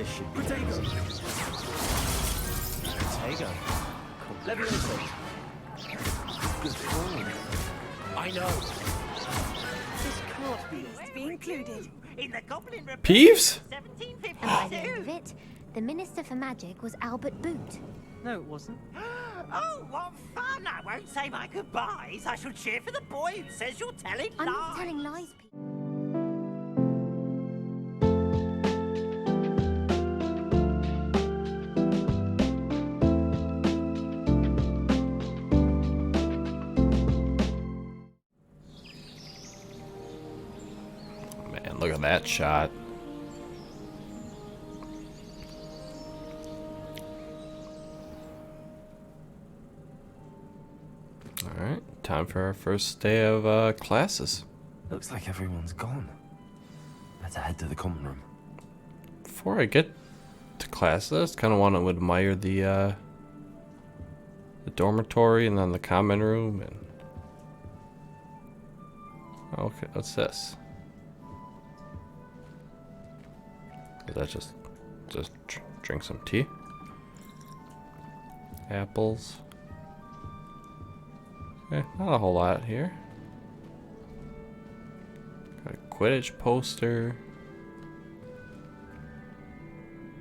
This should be Potato. Potato. Leviathan. Good call. I know. This can't be included. In the Goblin Report Peeves? of 1752. And by the end of it, the Minister for Magic was Albert Boot. No, it wasn't. Oh, what fun! I won't say my goodbyes. I shall cheer for the boy who says you're telling I'm lies. not telling lies, Pete. Man, look at that shot. Alright, time for our first day of classes. Looks like everyone's gone. Better head to the common room. Before I get to classes, I just kind of want to admire the dormitory and then the common room. And okay, what's this? Is that just drink some tea? Apples. Okay, not a whole lot here. Got a Quidditch poster.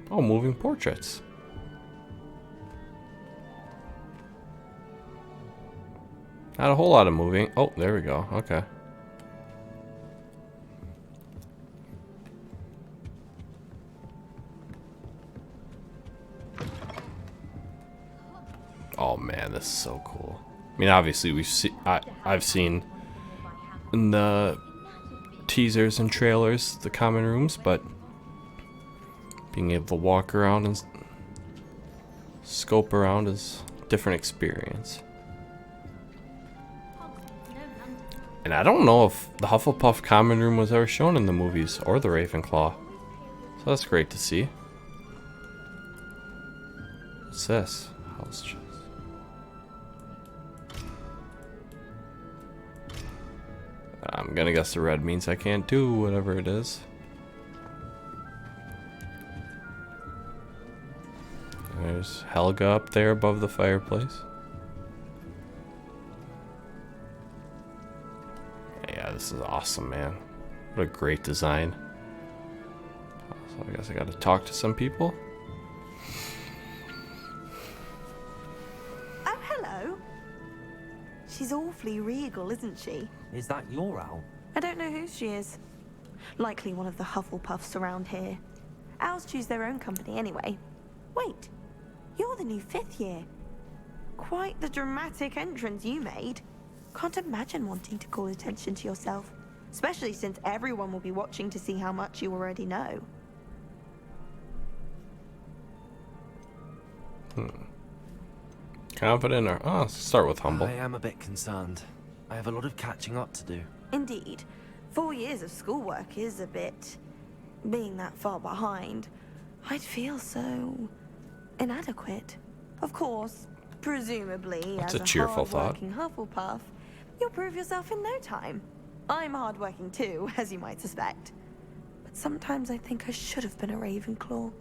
Oh, moving portraits. Not a whole lot of moving. Oh, there we go. Okay. Oh man, this is so cool. I mean, obviously I've seen in the teasers and trailers the common rooms, but being able to walk around and scope around is a different experience. And I don't know if the Hufflepuff common room was ever shown in the movies or the Ravenclaw, so that's great to see. What's this? House chest. I'm gonna guess the red means I can't do whatever it is. There's Helga up there above the fireplace. Yeah, this is awesome, man. What a great design. So I guess I gotta talk to some people. Oh, hello. She's awfully regal, isn't she? Is that your owl? I don't know who she is. Likely one of the Hufflepuffs around here. Owls choose their own company anyway. Wait, you're the new 5th year. Quite the dramatic entrance you made. Can't imagine wanting to call attention to yourself, especially since everyone will be watching to see how much you already know. Confident or let's start with humble. I am a bit concerned. I have a lot of catching up to do. Indeed. 4 years of schoolwork is a bit... Being that far behind, I'd feel so... inadequate. Of course, presumably, That's as a cheerful thought. hard-working Hufflepuff, you'll prove yourself in no time. I'm hard-working too, as you might suspect. But sometimes I think I should have been a Ravenclaw.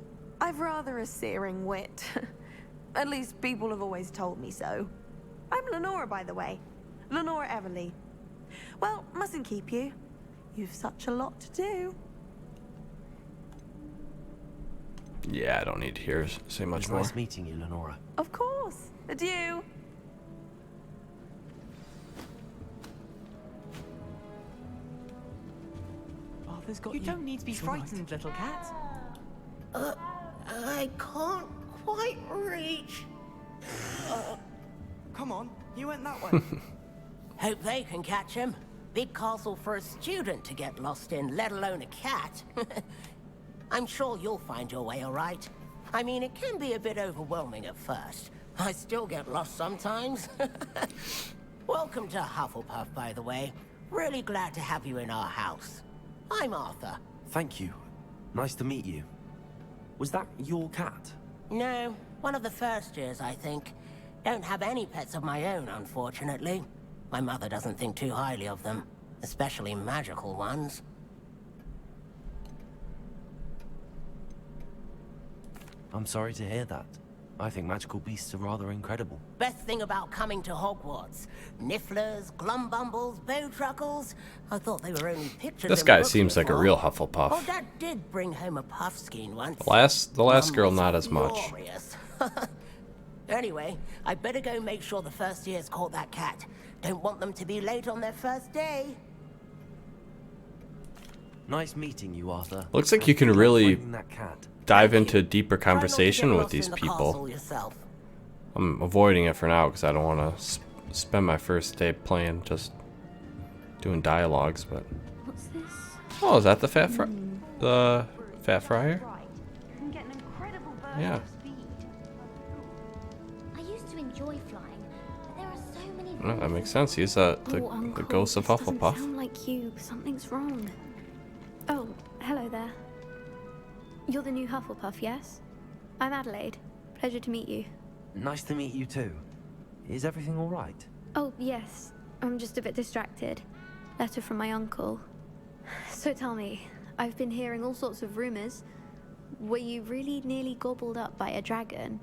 I've rather a searing wit. At least people have always told me so. I'm Lenora, by the way. Lenora Everly. Well, mustn't keep you. You've such a lot to do. Yeah, I don't need to hear say much It's more. nice meeting you, Lenora. Of course. Adieu. Arthur's got You don't need to be It's all right. frightened, little cat. I can't quite reach. Come on, you went that way. Hope they can catch him. Big castle for a student to get lost in, let alone a cat. I'm sure you'll find your way all right. I mean, it can be a bit overwhelming at first. I still get lost sometimes. Welcome to Hufflepuff, by the way. Really glad to have you in our house. I'm Arthur. Thank you. Nice to meet you. Was that your cat? No, one of the first years, I think. Don't have any pets of my own, unfortunately. My mother doesn't think too highly of them, especially magical ones. I'm sorry to hear that. I think magical beasts are rather incredible. Best thing about coming to Hogwarts. Nifflers, glumbumbles, bowtruckles. I thought they were only pictures This in guy books seems like a before. real Oh, Hufflepuff. Dad did bring home a puff skein once. The last Mum girl, was not as much. furious. Anyway, I better go make sure the first years caught that cat. Don't want them to be late on their first day. Nice meeting you, Arthur. Looks like you can Good luck really finding that cat. dive Thank into you. deeper Try not to conversation get with lost these in the people. castle yourself. I'm avoiding it for now because I don't want to spend my first day playing just doing dialogues. But What's this? oh, is that the fat friar? Right. You can get an incredible burst Yeah. of speed. I used to enjoy flying, but there are so many. No, that makes sense. He's the Uncle, ghost of this doesn't Hufflepuff. sound like you. Something's wrong. Oh, hello there. You're the new Hufflepuff, yes? I'm Adelaide. Pleasure to meet you. Nice to meet you too. Is everything all right? Oh, yes. I'm just a bit distracted. Letter from my uncle. So tell me, I've been hearing all sorts of rumors. Were you really nearly gobbled up by a dragon?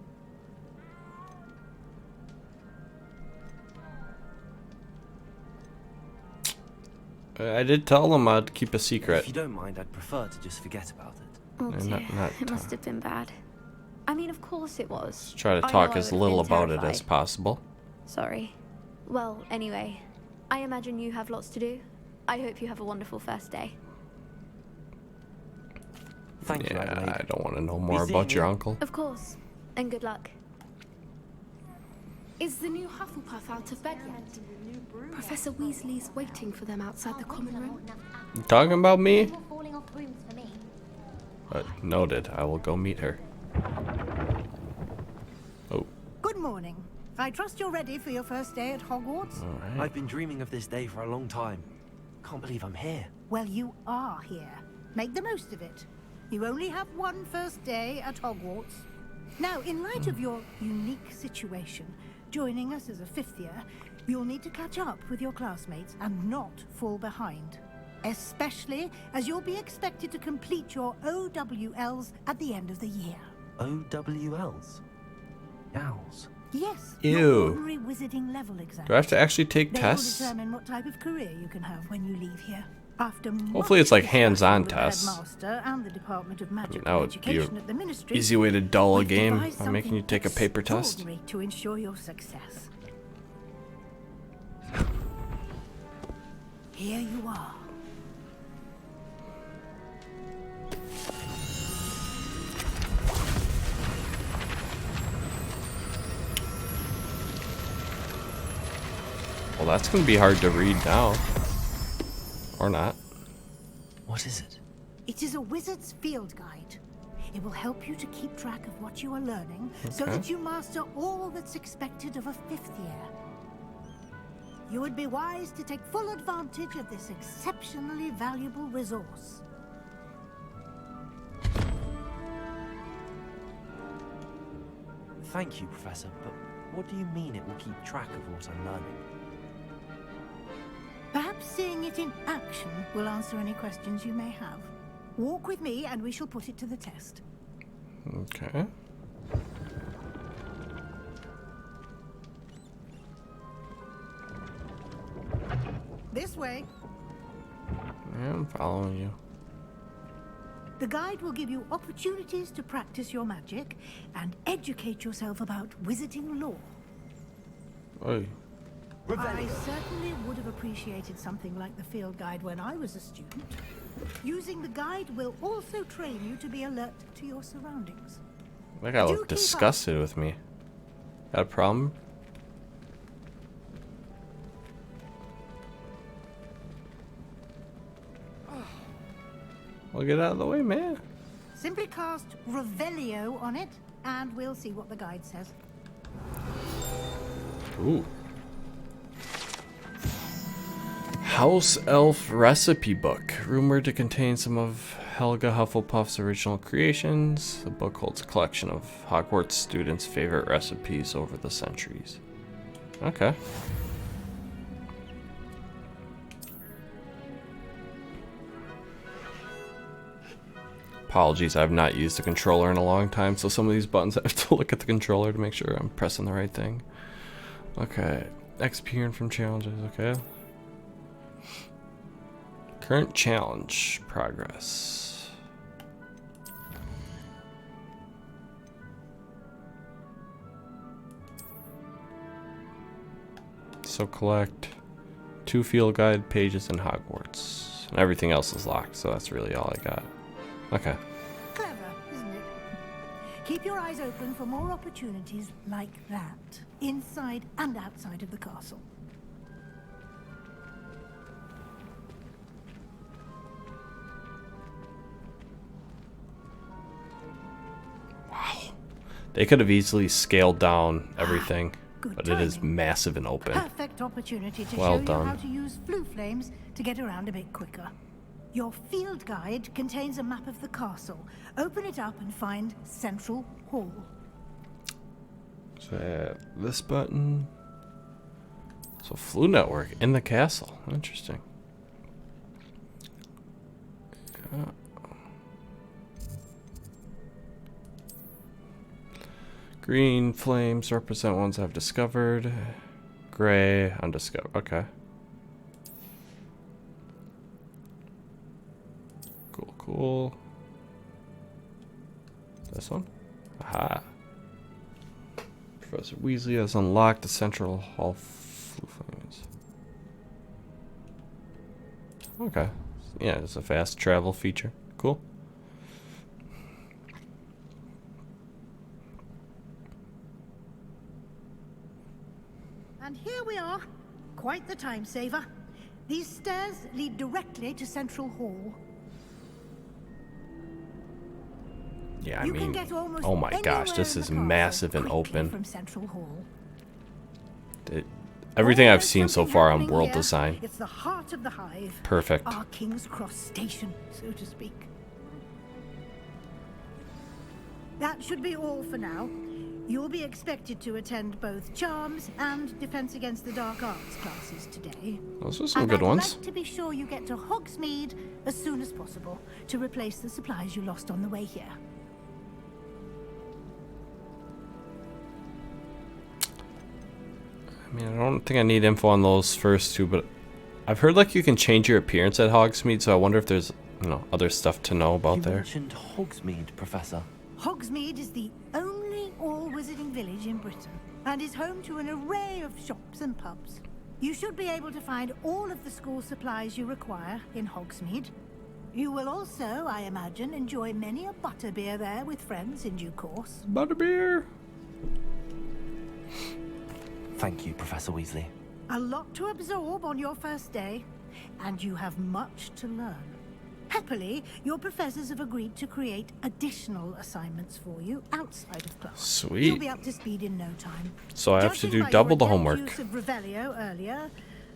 I did tell them I'd keep a secret. If you don't mind, I'd prefer to just forget about it. Oh dear, not it must have been bad. I mean, of course it was. Try to I talk know I as would've little been about it as terrified. possible. Sorry. Well, anyway, I imagine you have lots to do. I hope you have a wonderful first day. Thank you, Yeah, Adelaide. I don't want to know more seeing about your you. uncle. Of course. And good luck. Is the new Hufflepuff out of bed yet? Professor Weasley's waiting for them outside the common room. You talking about me? No more falling off brooms for me. Noted. I will go meet her. Oh, Good morning. I trust you're ready for your first day at Hogwarts. all right. I've been dreaming of this day for a long time. Can't believe I'm here. Well, you are here. Make the most of it. You only have one first day at Hogwarts. Now, in light of your unique situation, joining us as a fifth year, you'll need to catch up with your classmates and not fall behind. Especially as you'll be expected to complete your OWLs at the end of the year. OWLs? Owls. Yes, Ew. your ordinary wizarding level exam. Do I have to actually take They tests? will determine what type of career you can have when you leave here. After Hopefully it's like much hands-on discussion with the tests. headmaster and the Department of Magical that would be Education a at the Ministry, Easy way to dull a we've game devised by making you something take a paper test. extraordinary to ensure your success. Here you are. Well, that's going to be hard to read now. Or not. What is it? It is a wizard's field guide. It will help you to keep track of what you are learning so Okay. that you master all that's expected of a fifth year. You would be wise to take full advantage of this exceptionally valuable resource. Thank you, Professor, but what do you mean it will keep track of what I'm learning? Perhaps seeing it in action will answer any questions you may have. Walk with me and we shall put it to the test. Okay. This way. Yeah, I'm following you. The guide will give you opportunities to practice your magic and educate yourself about wizarding lore. Oy. I certainly would have appreciated something like the field guide when I was a student. Using the guide will also train you to be alert to your surroundings. That guy Do looked keep up. disgusted with me. Got a problem? Well, get out of the way, man. Simply cast Revelio on it, and we'll see what the guide says. Ooh. House Elf Recipe Book, rumored to contain some of Helga Hufflepuff's original creations. The book holds a collection of Hogwarts students' favorite recipes over the centuries. Okay. Apologies, I've not used a controller in a long time, so some of these buttons I have to look at the controller to make sure I'm pressing the right thing. Okay, XP from challenges, okay. Current challenge progress. So collect 2 field guide pages in Hogwarts. And everything else is locked, so that's really all I got. Okay. Clever, isn't it? Keep your eyes open for more opportunities like that, inside and outside of the castle. Wow. They could have easily scaled down everything, Good but it is timing. massive and open. Perfect opportunity to Well show done. you how to use flue flames to get around a bit quicker. Your field guide contains a map of the castle. Open it up and find Central Hall. So this button. So Flue Network in the castle. Interesting. Green flames represent ones I've discovered. Gray, undiscovered. Okay. Cool, cool. This one? Aha. Professor Weasley has unlocked the Central Hall Flue Flames. Okay. Yeah, it's a fast travel feature. Cool. And here we are. Quite the time saver. These stairs lead directly to Central Hall. Yeah, I You can mean, get almost oh my gosh, anywhere this in is the castle massive and quickly open. from Central Hall. Everything Oh, I've there's seen so something far on happening world here. design, It's the heart of the hive. perfect. Our King's Cross station, so to speak. That should be all for now. You'll be expected to attend both Charms and Defense Against the Dark Arts classes today. Those are some And good I'd ones. like to be sure you get to Hogsmeade as soon as possible to replace the supplies you lost on the way here. I mean, I don't think I need info on those first two, but I've heard like you can change your appearance at Hogsmeade, so I wonder if there's, you know, other stuff to know about You there. mentioned Hogsmeade, Professor. Hogsmeade is the only all-wizarding village in Britain and is home to an array of shops and pubs. You should be able to find all of the school supplies you require in Hogsmeade. You will also, I imagine, enjoy many a butterbeer there with friends in due course. Butterbeer. Thank you, Professor Weasley. A lot to absorb on your first day, and you have much to learn. Happily, your professors have agreed to create additional assignments for you outside of class. You'll Sweet. be up to speed in no time. So I have to Judging do by double your the adept homework. Use of Revelio earlier,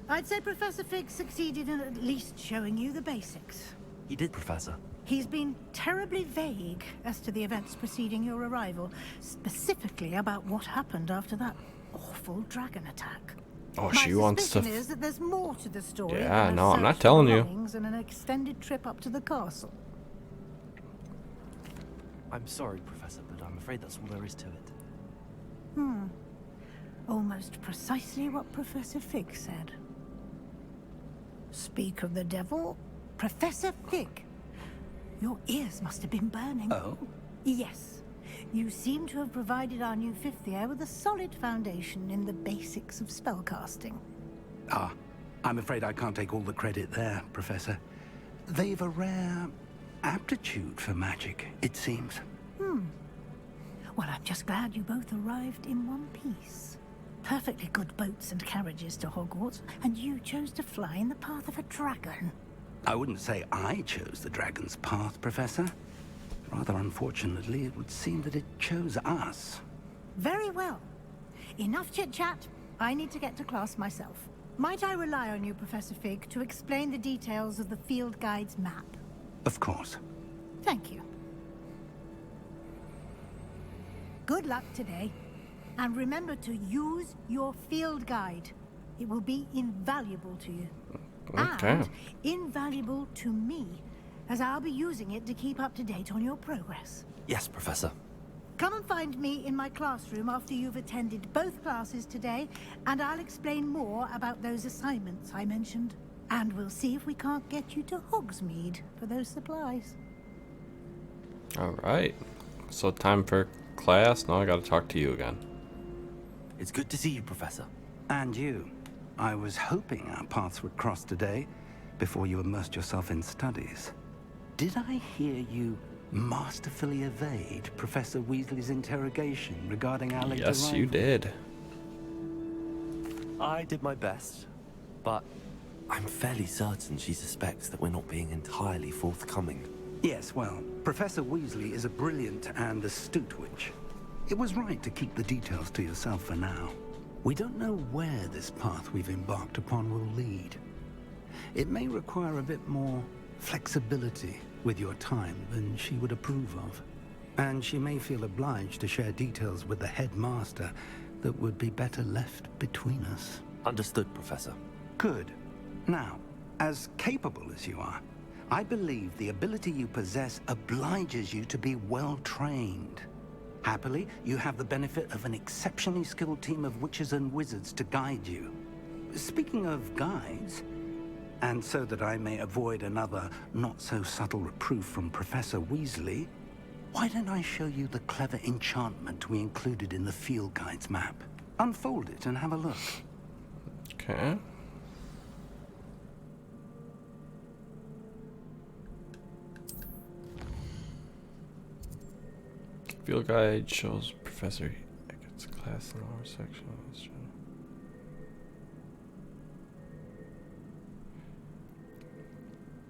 I'd say Professor Fig succeeded in at least showing you the basics. He did, Professor. He's been terribly vague as to the events preceding your arrival, specifically about what happened after that awful dragon attack. Oh, My she wants to. suspicion is that there's more to the story. Yeah, than a no, I'm search not for telling you. belongings and an extended trip up to the castle. I'm sorry, Professor, but I'm afraid that's all there is to it. Almost precisely what Professor Fig said. Speak of the devil, Professor Fig. Your ears must have been burning. Oh? Yes. You seem to have provided our new fifth year with a solid foundation in the basics of spellcasting. Ah, I'm afraid I can't take all the credit there, Professor. They've a rare aptitude for magic, it seems. Well, I'm just glad you both arrived in one piece. Perfectly good boats and carriages to Hogwarts, and you chose to fly in the path of a dragon. I wouldn't say I chose the dragon's path, Professor. Rather unfortunately, it would seem that it chose us. Very well. Enough chit-chat. I need to get to class myself. Might I rely on you, Professor Fig, to explain the details of the field guide's map? Of course. Thank you. Good luck today. And remember to use your field guide. It will be invaluable to you. Okay. And invaluable to me, as I'll be using it to keep up to date on your progress. Yes, Professor. Come and find me in my classroom after you've attended both classes today, and I'll explain more about those assignments I mentioned. And we'll see if we can't get you to Hogsmeade for those supplies. Alright. So time for class. Now I gotta talk to you again. It's good to see you, Professor. And you. I was hoping our paths would cross today before you immersed yourself in studies. Did I hear you masterfully evade Professor Weasley's interrogation regarding our late Yes, arrival? you did. I did my best, but I'm fairly certain she suspects that we're not being entirely forthcoming. Yes, well, Professor Weasley is a brilliant and astute witch. It was right to keep the details to yourself for now. We don't know where this path we've embarked upon will lead. It may require a bit more flexibility with your time than she would approve of. And she may feel obliged to share details with the headmaster that would be better left between us. Understood, Professor. Good. Now, as capable as you are, I believe the ability you possess obliges you to be well trained. Happily, you have the benefit of an exceptionally skilled team of witches and wizards to guide you. Speaking of guides, and so that I may avoid another not-so-subtle reproof from Professor Weasley, why don't I show you the clever enchantment we included in the field guide's map? Unfold it and have a look. Okay. Field guide shows Professor Hackett's class in the lower section of Astronomy.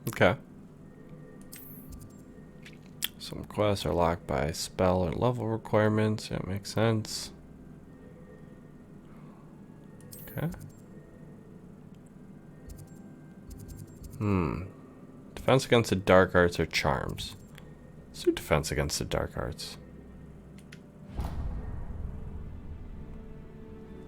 Okay. Some quests are locked by spell or level requirements. That makes sense. Okay. Defense against the dark arts or charms. Let's do defense against the dark arts.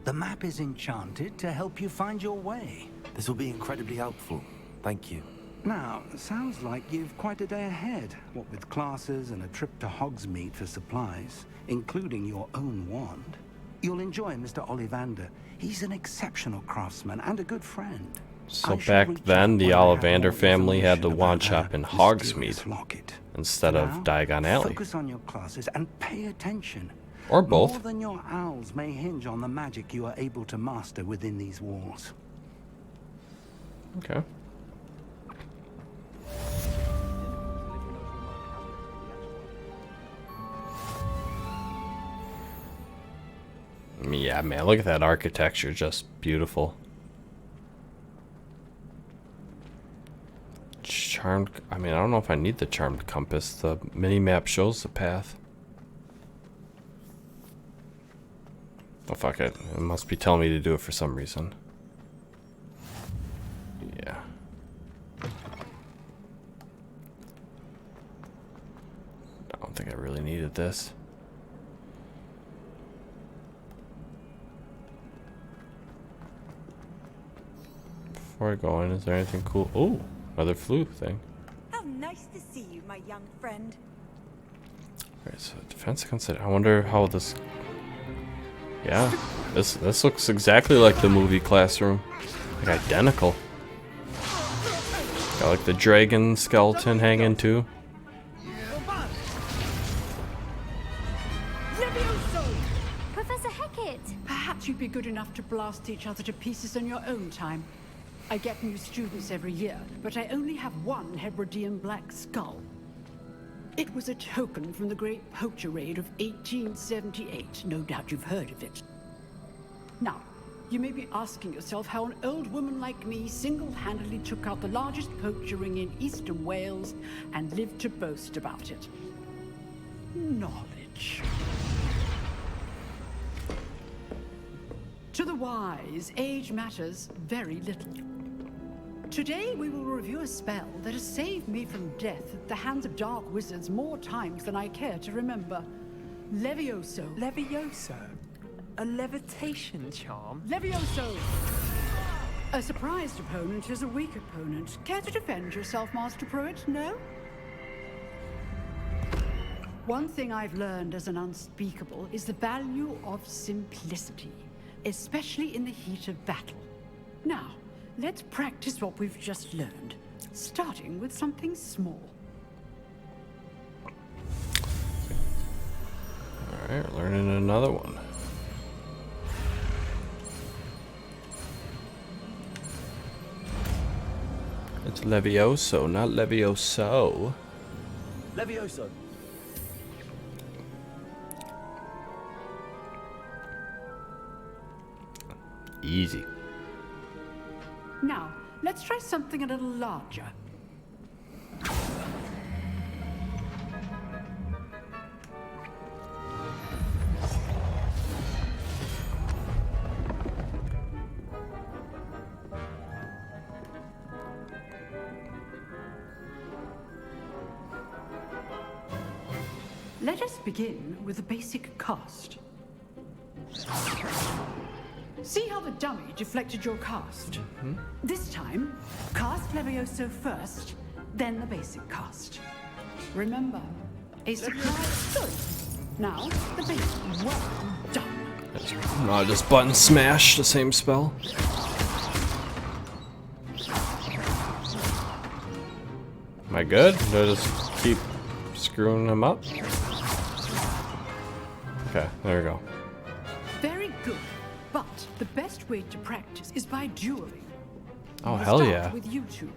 The map is enchanted to help you find your way. This will be incredibly helpful. Thank you. Now, sounds like you've quite a day ahead, what with classes and a trip to Hogsmeade for supplies, including your own wand. You'll enjoy Mr. Ollivander. He's an exceptional craftsman and a good friend. So back then, the Ollivander family had the wand shop in Hogsmeade instead of Diagon Alley. Focus on your classes and pay attention. Or both. More than your owls may hinge on the magic you are able to master within these walls. Okay. Yeah, man, look at that architecture, just beautiful. Charmed, I mean, I don't know if I need the charmed compass. The mini-map shows the path. Oh, fuck it. It must be telling me to do it for some reason. Yeah. I don't think I really needed this. Before I go in, is there anything cool? Oh, another flu thing. How nice to see you, my young friend. Alright, so defense against it. I wonder how this... Yeah, this looks exactly like the movie Classroom. Like identical. Got like the dragon skeleton hanging too. Professor Hackett! Perhaps you'd be good enough to blast each other to pieces in your own time. I get new students every year, but I only have one Hebridean black skull. It was a token from the Great Poacher Raid of 1878. No doubt you've heard of it. Now, you may be asking yourself how an old woman like me single-handedly took out the largest poacher ring in eastern Wales and lived to boast about it. Knowledge. To the wise, age matters very little. Today we will review a spell that has saved me from death at the hands of dark wizards more times than I care to remember. Levioso. Levioso? A levitation charm? Levioso! A surprised opponent is a weak opponent. Care to defend yourself, Master Pruitt? No? One thing I've learned as an unspeakable is the value of simplicity, especially in the heat of battle. Now, let's practice what we've just learned, starting with something small. Alright, learning another one. It's Levioso, not Levioso. Levioso. Easy. Now, let's try something a little larger. Let us begin with the basic cast. See how the dummy deflected your cast? This time, cast Levioso first, then the basic cast. Remember, a surprise. Good. Now, the basic. Well done. No, just button smash the same spell. Am I good? Do I just keep screwing him up? Okay, there we go. Very good. But the best way to practice is by dueling. Oh, We'll hell start yeah. with you two.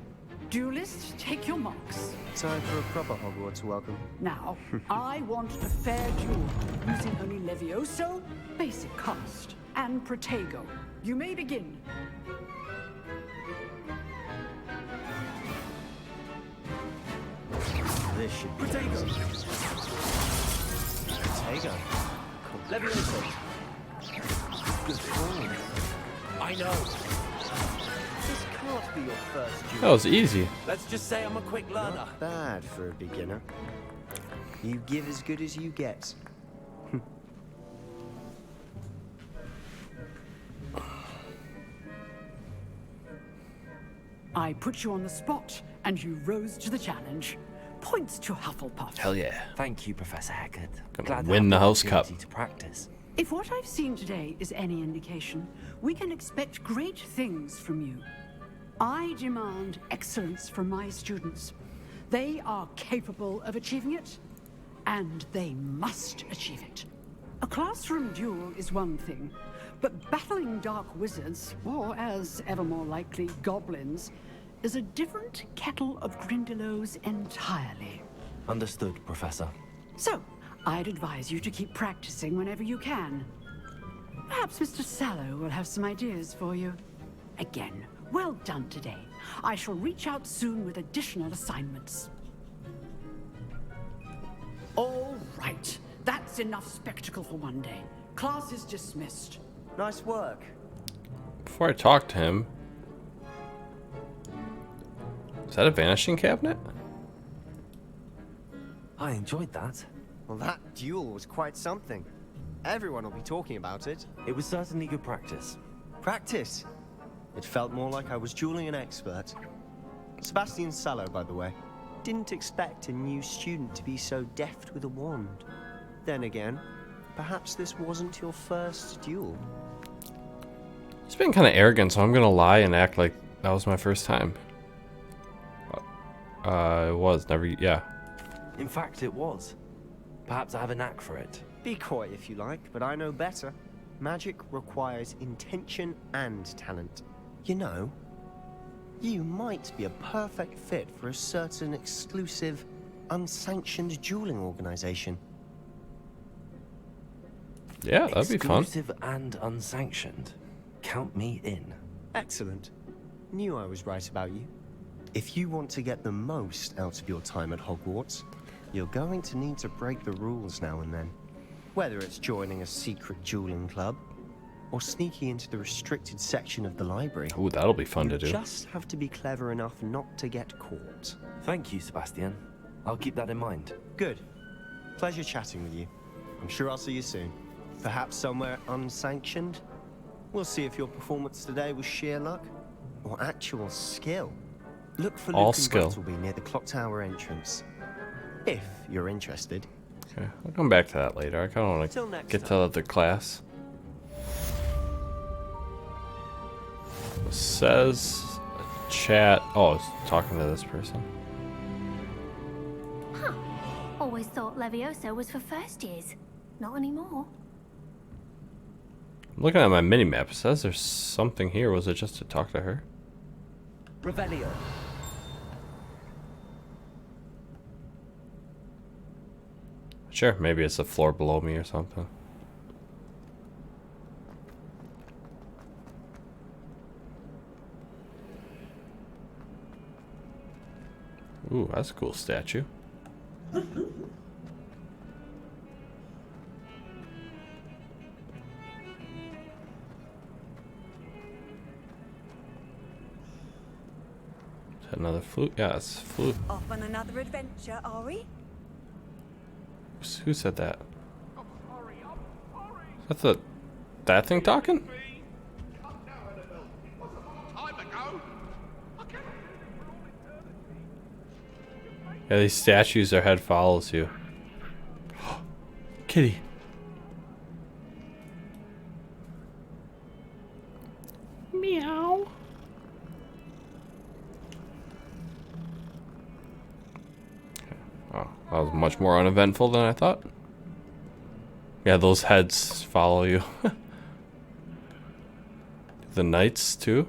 Duelists, take your marks. Time for a proper Hogwarts welcome. Now, I want a fair duel, using only Levioso, basic cast, and Protego. You may begin. This should be Protego. Protego. Levioso. Good call. I know. This can't be your first duel. That was easy. Let's just say I'm a quick learner. Not bad for a beginner. You give as good as you get. I put you on the spot, and you rose to the challenge. Points to Hufflepuffs. Hell yeah. Thank you, Professor Haggard. Gonna Glad to win have the House Cup. opportunity to practice. If what I've seen today is any indication, we can expect great things from you. I demand excellence from my students. They are capable of achieving it, and they must achieve it. A classroom duel is one thing, but battling dark wizards, or as ever more likely, goblins, is a different kettle of Grindylows entirely. Understood, Professor. So, I'd advise you to keep practicing whenever you can. Perhaps Mr. Sallow will have some ideas for you. Again, well done today. I shall reach out soon with additional assignments. All right. That's enough spectacle for one day. Class is dismissed. Nice work. Before I talk to him, is that a vanishing cabinet? I enjoyed that. Well, that duel was quite something. Everyone will be talking about it. It was certainly good practice. Practice? It felt more like I was dueling an expert. Sebastian Sallow, by the way. Didn't expect a new student to be so deft with a wand. Then again, perhaps this wasn't your first duel. It's been kind of arrogant, so I'm gonna lie and act like that was my first time. It was never, yeah. In fact, it was. Perhaps I have a knack for it. Be coy if you like, but I know better. Magic requires intention and talent. You know, you might be a perfect fit for a certain exclusive, unsanctioned dueling organization. Yeah, that'd be fun. Exclusive and unsanctioned. Count me in. Excellent. Knew I was right about you. If you want to get the most out of your time at Hogwarts, you're going to need to break the rules now and then. Whether it's joining a secret dueling club, or sneaking into the restricted section of the library. Ooh, that'll be fun to do. You just have to be clever enough not to get caught. Thank you, Sebastian. I'll keep that in mind. Good. Pleasure chatting with you. I'm sure I'll see you soon. Perhaps somewhere unsanctioned? We'll see if your performance today was sheer luck, or actual skill. Look for All Luke skill. and Brattleby near the clock tower entrance. If you're interested. Okay, I'll come back to that later. I kind of want to get to the other class. It says chat. Oh, it's talking to this person. Huh. Always thought Leviosa was for first years. Not anymore. Looking at my mini-map, it says there's something here. Was it just to talk to her? Revelio. Sure, maybe it's the floor below me or something. Ooh, that's a cool statue. Is that another flute? Yeah, it's a flute. Off on another adventure, are we? Who said that? That's that thing talking? Yeah, these statues, their head follows you. Kitty. Meow. Oh, that was much more uneventful than I thought. Yeah, those heads follow you. The knights, too.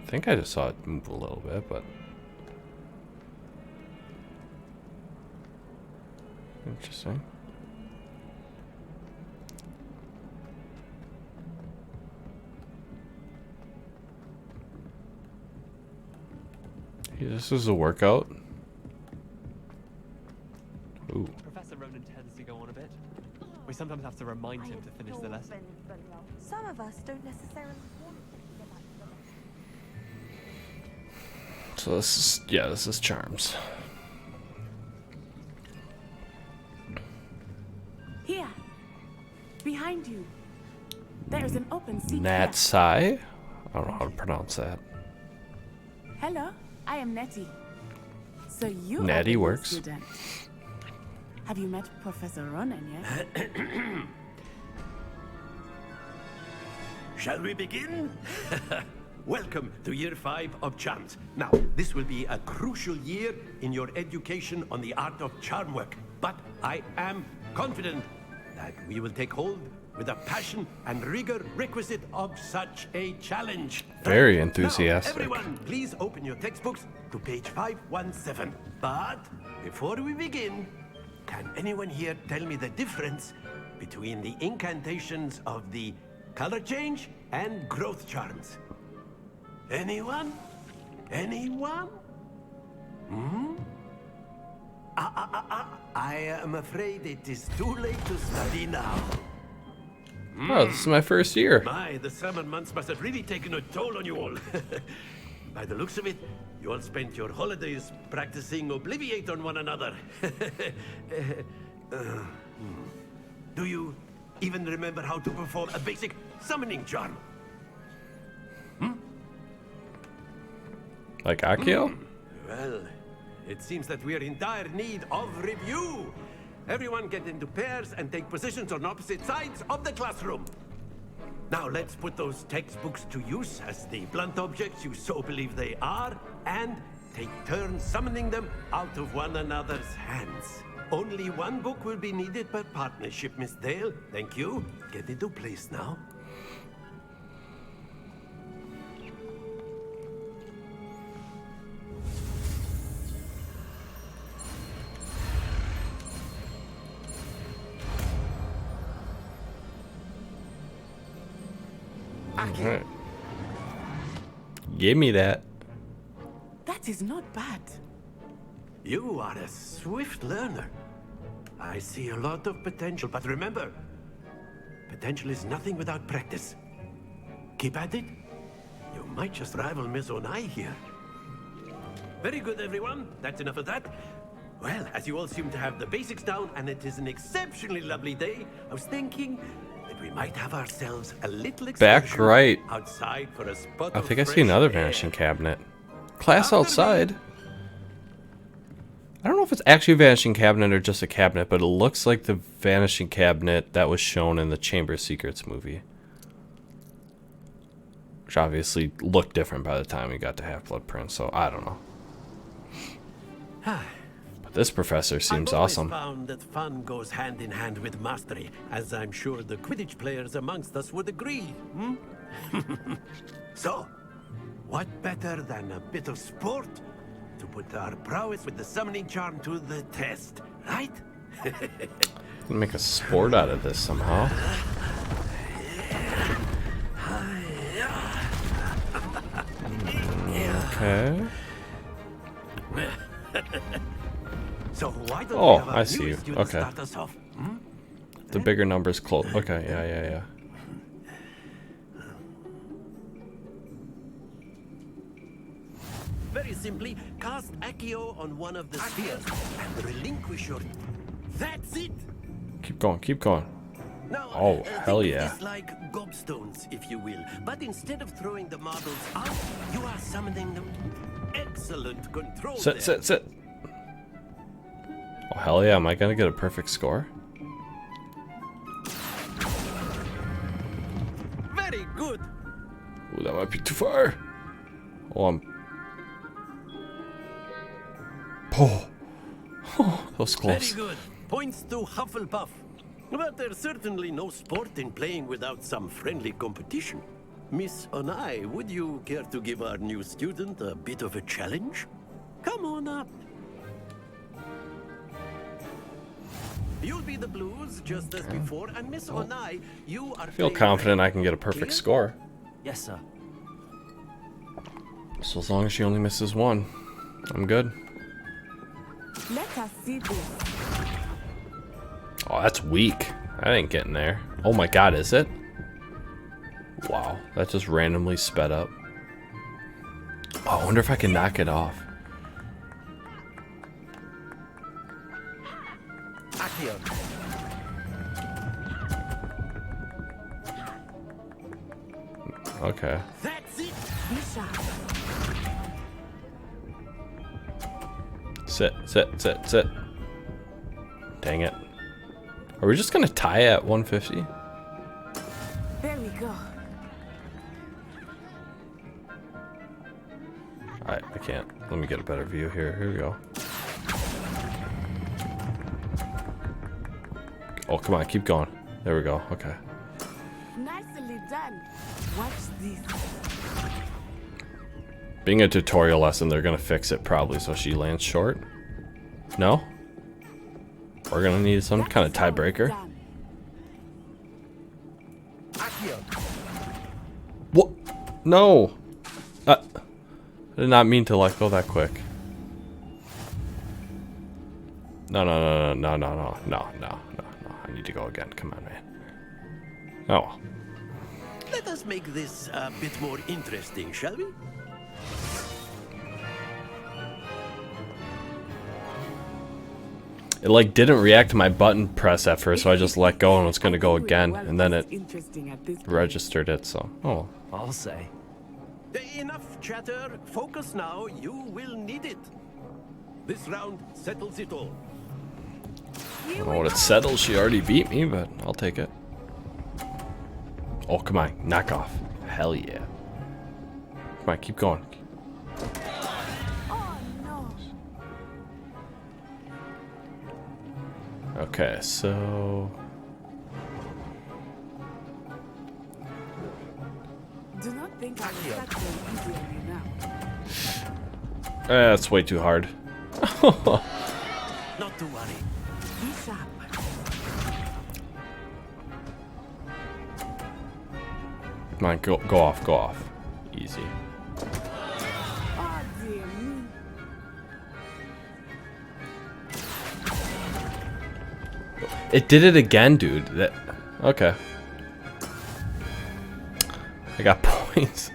I think I just saw it move a little bit, but... Interesting. Hey, this is a workout. Ooh. Professor Ronan tends to go on a bit. We sometimes have to remind him to finish the lesson. Some of us don't necessarily want to. So this is, yeah, this is charms. Here, behind you, there is an open secret. Natsai? I don't know how to pronounce that. Hello, I am Nettie. So you Nettie are the works. student. Have you met Professor Ronan yet? Shall we begin? Welcome to year 5 of charms. Now, this will be a crucial year in your education on the art of charm work. But I am confident that we will take hold with the passion and rigor requisite of such a challenge. Very Now, enthusiastic. everyone, please open your textbooks to page 517. But before we begin, can anyone here tell me the difference between the incantations of the color change and growth charms? Anyone? Anyone? Hmm? I am afraid it is too late to study now. Oh, this is my first year. My, the summer months must have really taken a toll on you all. By the looks of it, you all spent your holidays practicing Obliviate on one another. Do you even remember how to perform a basic summoning charm? Like Akio? Well, it seems that we are in dire need of review. Everyone get into pairs and take positions on opposite sides of the classroom. Now let's put those textbooks to use as the blunt objects you so believe they are, and take turns summoning them out of one another's hands. Only one book will be needed per partnership, Miss Dale. Thank you. Get into place now. Alright. Give me that. That is not bad. You are a swift learner. I see a lot of potential, but remember, potential is nothing without practice. Keep at it. You might just rival Miss Onai here. Very good, everyone. That's enough of that. Well, as you all seem to have the basics down, and it is an exceptionally lovely day, I was thinking that we might have ourselves a little Back excursion right. outside for a spot I of think I see fresh another air. vanishing cabinet. Class outside. I don't know if it's actually a vanishing cabinet or just a cabinet, but it looks like the vanishing cabinet that was shown in the Chamber of Secrets movie. Which obviously looked different by the time we got to Half-Blood Prince, so I don't know. But this professor seems awesome. I've always found that fun goes hand in hand with mastery, as I'm sure the Quidditch players amongst us would agree. Hmm? So, what better than a bit of sport to put our prowess with the summoning charm to the test, right? Make a sport out of this somehow. Okay. So why don't Oh, we have our I see new you. student Okay. start us off? Hmm? The bigger numbers close. Okay, yeah. Very simply, cast Accio on one of the spheres and relinquish your... That's it! Keep going, keep going. Now, Oh, hell think yeah. of this like gobstones, if you will. But instead of throwing the marbles out, you are summoning them. Excellent control there. Sit. Oh, hell yeah. Am I going to get a perfect score? Very good. Ooh, that might be too far. Oh, that was close. Very good. Points to Hufflepuff. But there's certainly no sport in playing without some friendly competition. Miss Onai, would you care to give our new student a bit of a challenge? Come on up. You'll be the blues just as before, and Miss Onai, you are... I feel confident I can get a perfect score. Yes, sir. So as long as she only misses one, I'm good. Let us see this. Oh, that's weak. I ain't getting there. Oh my god, is it? Wow, that just randomly sped up. Oh, I wonder if I can knock it off. Okay. That's it. Sit. Dang it. Are we just gonna tie at 150? There we go. Alright, I can't. Let me get a better view here. Here we go. Oh, come on, keep going. There we go. Okay. Nicely done. Watch this. Being a tutorial lesson, they're gonna fix it probably so she lands short. No? We're gonna need some kind of tiebreaker. What? No! I did not mean to let go that quick. No. I need to go again. Come on, man. Oh. Let us make this a bit more interesting, shall we? It like didn't react to my button press at first, so I just let go and was gonna go again, and then it registered it, so oh. I'll say. Enough chatter. Focus now. You will need it. This round settles it all. I don't know what it settles. She already beat me, but I'll take it. Oh, come on. Knock off. Hell yeah. Come on, keep going. Oh no. Okay, so... Do not think I will catch them easy on you now. That's way too hard. Not to worry. Be sharp. Come on, go off. Easy. Oh dear me. It did it again, dude. That okay. I got points.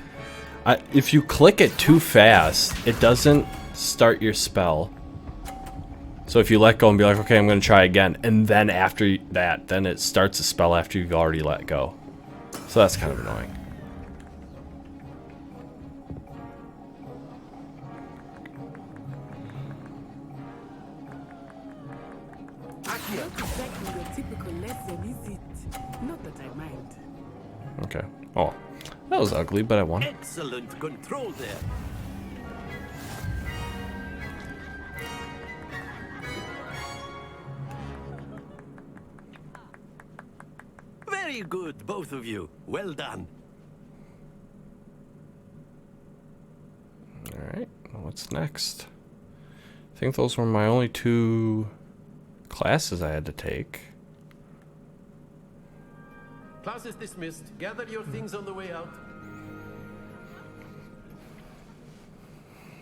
If you click it too fast, it doesn't start your spell. So if you let go and be like, okay, I'm going to try again, and then after that, then it starts a spell after you've already let go. So that's kind of annoying. Not exactly your typical lesson, is it? Not that I mind. Okay. Oh, that was ugly, but I won. Excellent control there. Very good, both of you. Well done. Alright, what's next? I think those were my only 2 classes I had to take. Class is dismissed. Gather your things on the way out.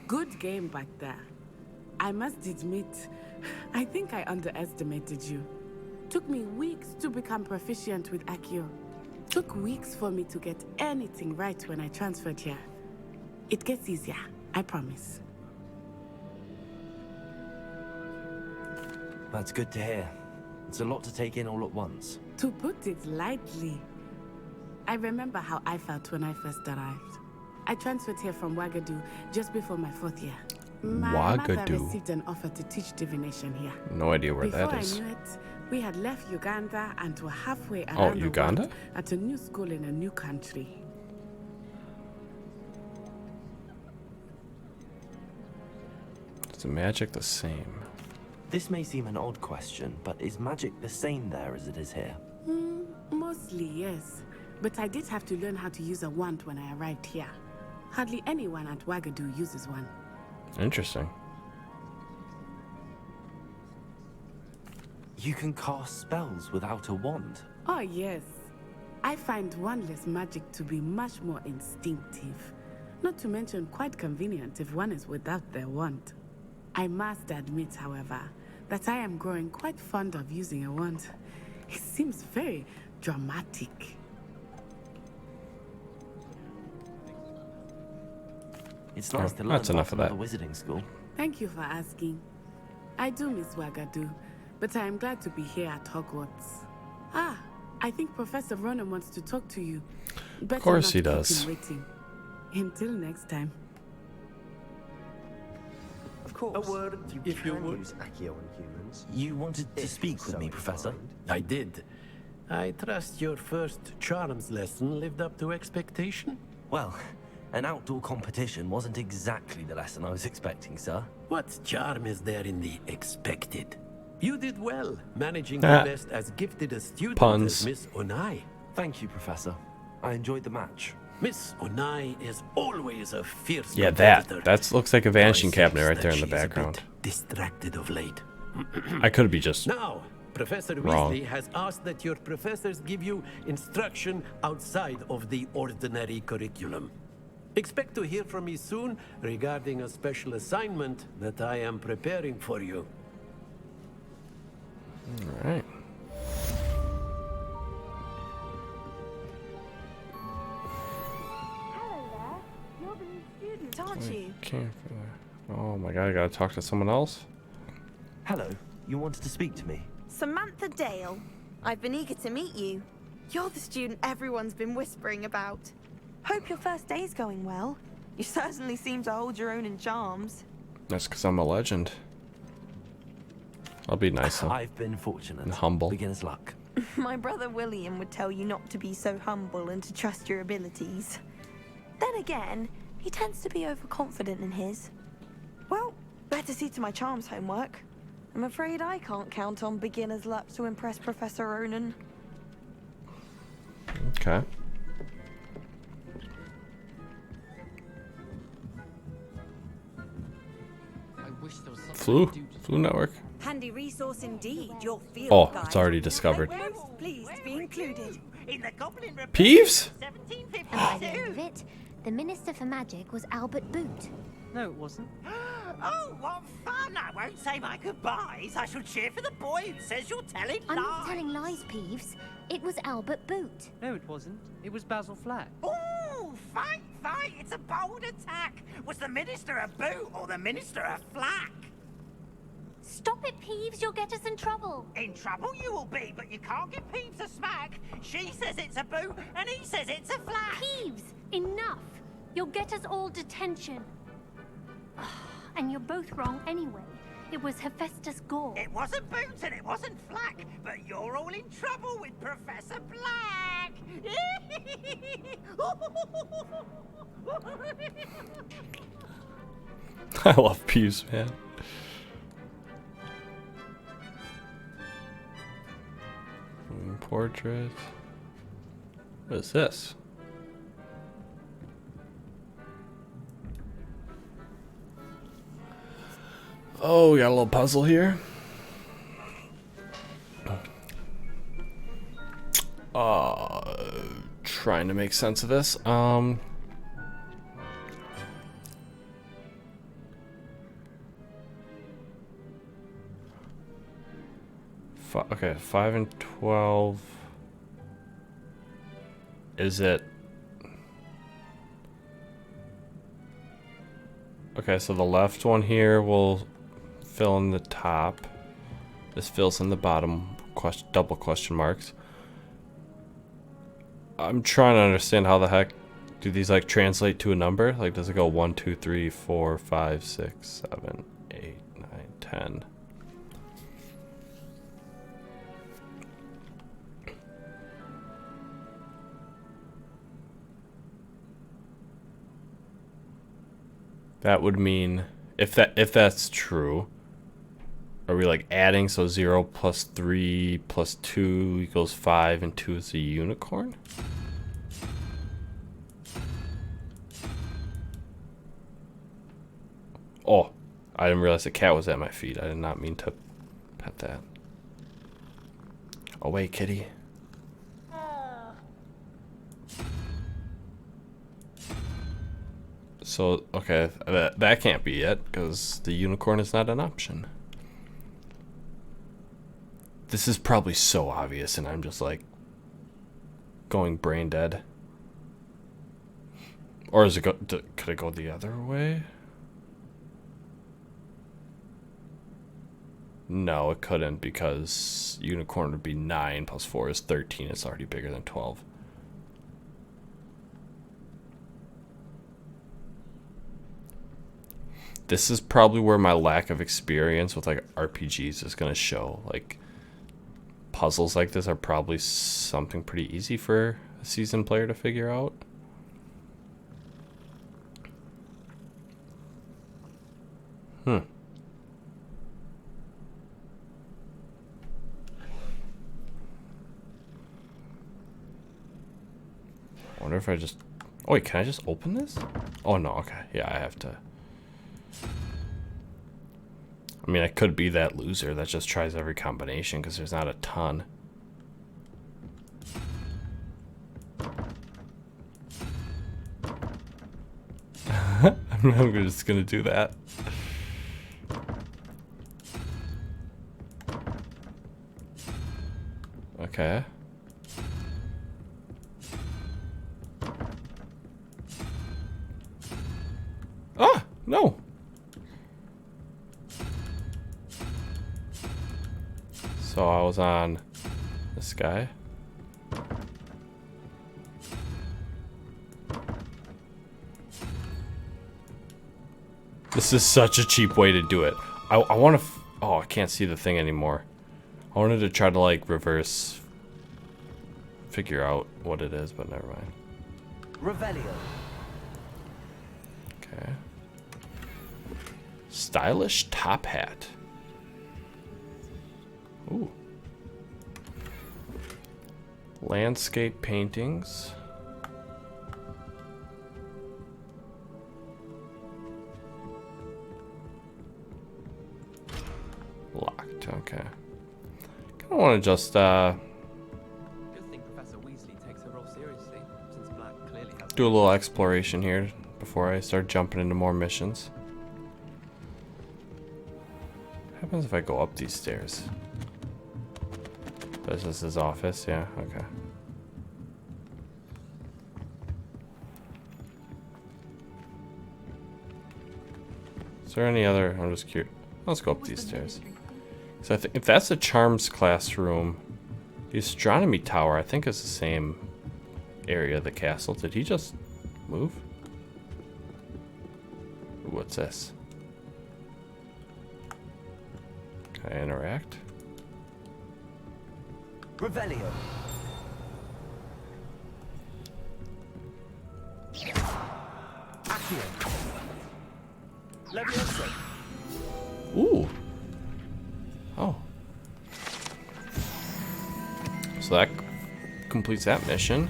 Good game back there. I must admit, I think I underestimated you. Took me weeks to become proficient with Accio. Took weeks for me to get anything right when I transferred here. It gets easier, I promise. That's good to hear. It's a lot to take in all at once. To put it lightly, I remember how I felt when I first arrived. I transferred here from Ouagadougou just before my 4th year. My mother received an offer to teach divination here. No idea where that is. Before I knew it, we had left Uganda and were halfway around the world at a new school in a new country. Is the magic the same? This may seem an odd question, but is magic the same there as it is here? Mostly, yes. But I did have to learn how to use a wand when I arrived here. Hardly anyone at Ouagadougou uses one. Interesting. You can cast spells without a wand? Oh, yes. I find wandless magic to be much more instinctive. Not to mention quite convenient if one is without their wand. I must admit, however, that I am growing quite fond of using a wand. It seems very dramatic. It's nice to learn that's enough about of that. the wizarding school. Thank you for asking. I do miss Ouagadougou, but I am glad to be here at Hogwarts. Ah, I think Professor Ronan wants to talk to you. Of course he does. Waiting. Until next time. Of course. A word, if you would. Use Accio on humans. You wanted to speak with me, Professor? I did. I trust your first charms lesson lived up to expectation? Well, an outdoor competition wasn't exactly the lesson I was expecting, sir. What charm is there in the expected? You did well, managing the best as gifted a student as Miss Onai. Thank you, Professor. I enjoyed the match. Miss Onai is always a fierce competitor. That looks like a vanishing cabinet right there in the background. Distracted of late. I could be just Now, Professor wrong. Weasley has asked that your professors give you instruction outside of the ordinary curriculum. Expect to hear from me soon regarding a special assignment that I am preparing for you. All right. Aren't you? Oh my god, I gotta talk to someone else? Hello, you wanted to speak to me? Samantha Dale. I've been eager to meet you. You're the student everyone's been whispering about. Hope your first day's going well. You certainly seem to hold your own in charms. That's because I'm a legend. I'll be nice I've been fortunate. and humble. Beginner's luck. My brother William would tell you not to be so humble and to trust your abilities. Then again, he tends to be overconfident in his. Well, better see to my charms homework. I'm afraid I can't count on beginner's luck to impress Professor Ronan. Okay. Flu network. Handy resource indeed, your field Oh, guide. it's already discovered. I'm most pleased to be included. In the Goblin Republic Peeves? And by the end of it, the Minister for Magic was Albert Boot. No, it wasn't. Oh, what fun! I won't say my goodbyes. I shall cheer for the boy who says you're telling I'm lies. not telling lies, Peeves. It was Albert Boot. No, it wasn't. It was Basil Flack. Oh, fight! It's a bold attack. Was the Minister a boot or the Minister a flack? Stop it, Peeves. You'll get us in trouble. In trouble you will be, but you can't give Peeves a smack. She says it's a boot, and he says it's a flack. Peeves, enough. You'll get us all detention. And you're both wrong anyway. It was Hephaestus Gore. It wasn't Boots and it wasn't Flack, but you're all in trouble with Professor Black. I love Peeves, man. Portrait. What is this? Oh, we got a little puzzle here. Trying to make sense of this. Okay, 5 and 12. Is it? Okay, so the left one here will fill in the top. This fills in the bottom. Double question marks. I'm trying to understand how the heck do these like translate to a number? Like, does it go 1, 2, 3, 4, 5, 6, 7, 8, 9, 10? That would mean, if that's true, are we like adding? So 0 plus 3 plus 2 equals 5, and 2 is a unicorn? Oh, I didn't realize the cat was at my feet. I did not mean to pet that. Away, kitty. So, okay, that can't be it, because the unicorn is not an option. This is probably so obvious, and I'm just like going brain dead. Or is it could it go the other way? No, it couldn't, because unicorn would be 9 plus 4 is 13. It's already bigger than 12. This is probably where my lack of experience with like RPGs is gonna show. Like, puzzles like this are probably something pretty easy for a seasoned player to figure out. I wonder if I just... Oh wait, can I just open this? Oh no, okay. Yeah, I have to... I mean, I could be that loser that just tries every combination because there's not a ton. I'm just gonna do that. Okay. Ah, no. So I was on this guy. This is such a cheap way to do it. I want to... Oh, I can't see the thing anymore. I wanted to try to like reverse figure out what it is, but never mind. Revelio. Okay. Stylish top hat. Ooh. Landscape paintings. Locked, okay. Kinda wanna just Good thing Professor Weasley takes her role seriously, since Black clearly has do a little exploration here before I start jumping into more missions. What happens if I go up these stairs? This is his office, yeah, okay. Is there any other? I'm just curious. Let's go up these stairs. So I think if that's the charms classroom, the astronomy tower I think is the same area of the castle. Did he just move? Ooh, what's this? Can I interact? Revelio. Accio. Levioso. Ooh. Oh. So that completes that mission.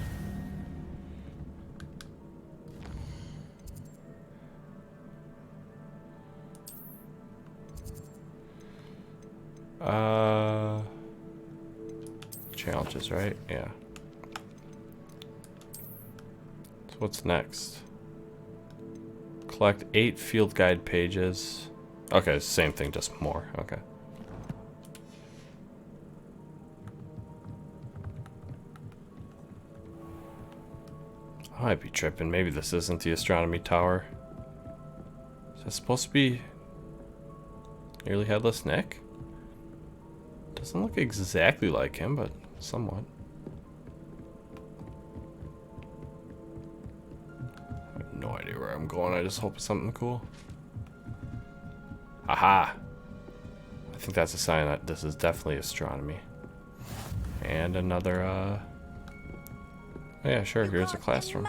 Challenges, right? Yeah. So what's next? Collect 8 field guide pages. Okay, same thing, just more. Okay. I might be tripping. Maybe this isn't the astronomy tower. Is that supposed to be nearly headless Nick? Doesn't look exactly like him, but somewhat. I have no idea where I'm going. I just hope it's something cool. Aha! I think that's a sign that this is definitely astronomy. And another, oh yeah, sure, here's a classroom.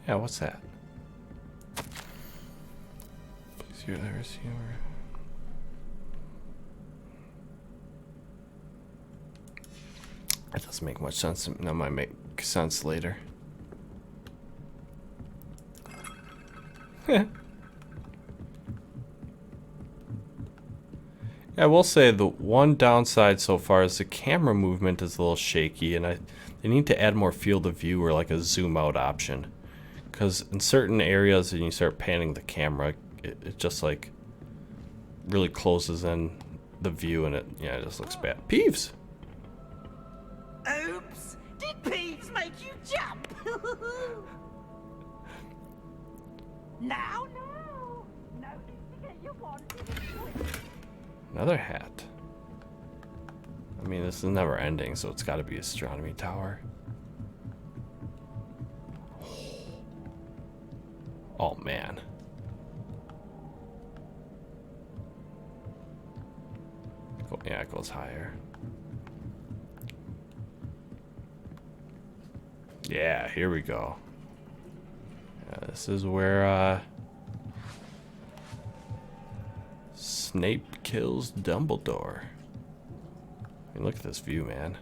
Yeah, what's that? Please hear the receiver. That doesn't make much sense. That might make sense later. Yeah, I will say the one downside so far is the camera movement is a little shaky, and they need to add more field of view or like a zoom out option. Because in certain areas, when you start panning the camera, it just like really closes in the view, and it just looks bad. Peeves! Oops! Did Peeves make you jump? Now, no! No, to get you wanted. Another hat. I mean, this is never ending, so it's got to be astronomy tower. Oh man. Yeah, it goes higher. Yeah, here we go. Yeah, this is where Snape kills Dumbledore. I mean, look at this view, man.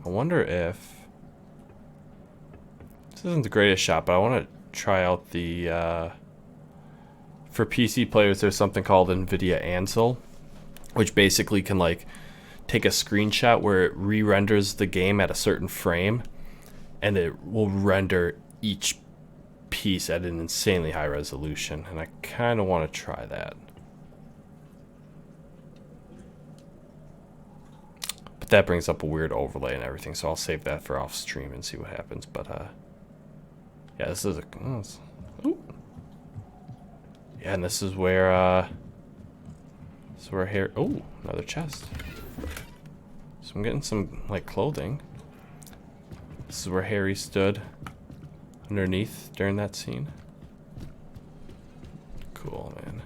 I wonder if this isn't the greatest shot, but I want to try out the for PC players there's something called NVIDIA Ansel, which basically can like take a screenshot where it re-renders the game at a certain frame, and it will render each piece at an insanely high resolution, and I kind of want to try that. But that brings up a weird overlay and everything, so I'll save that for off stream and see what happens. But yeah, this is a ooh. Yeah, and this is where Harry. Oh, another chest. So I'm getting some like clothing. This is where Harry stood underneath during that scene. Cool, man.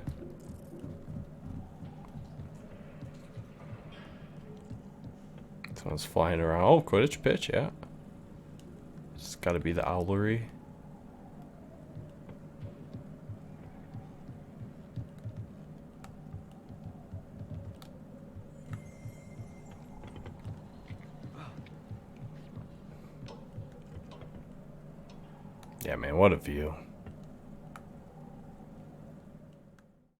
Someone's flying around. Oh, Quidditch pitch, yeah. It's got to be the owlery. Yeah, man, what a view.